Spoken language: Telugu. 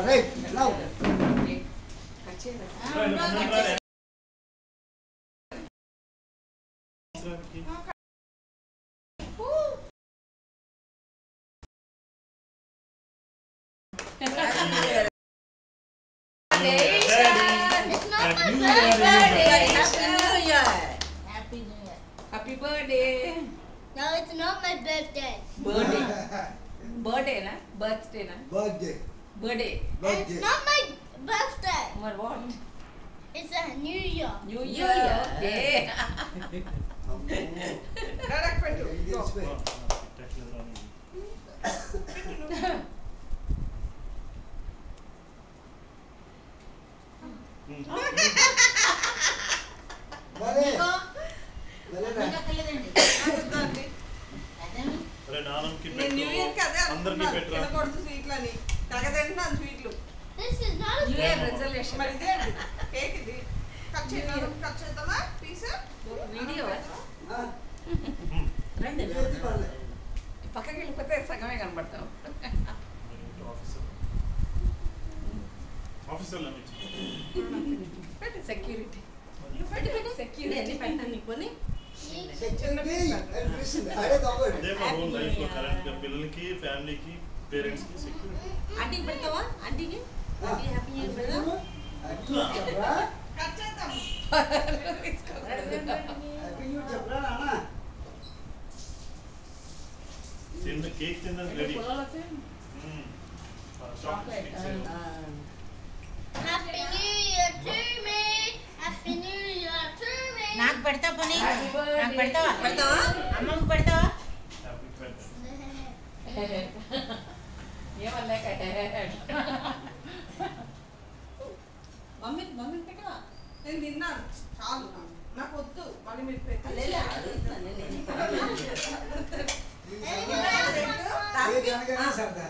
Right now Happy birthday. No, it's not my birthday. Birthday. Birthday na? Birthday na? Birthday. Birthday. It's not my birthday. But what? It's a New Year. New Year. Okay. This is not a New Year resolution. Video. పక్కకి వెళ్ళిపోతే సగమే కనబడతావు. సెక్యూరిటీ సెక్యూరిటీ పిల్లలకి ఫ్యామిలీకి పేరెంట్స్ కి సెక్యూరిటీ. ఆంటీకి పెడతావా? ఆంటీకి ఆంటీ హ్యాపీ న్యూ ఇయర్ పెడతావా? చిన్న కేక్ తినడానికి ready. Happy New Year to me. Happy New Year to me. నాకు పెడతావా పని? నాకు పెడతావా? పెడతావా? అమ్మకి పెడతావా? Happy birthday. ఏమన్నాక మమ్మీ పెట్టవా? నేను తిన్నాను చాలు, నాకు వద్దు. మళ్ళీ మీరు పెట్టలేదు. కేక్ అనగానే సరదా.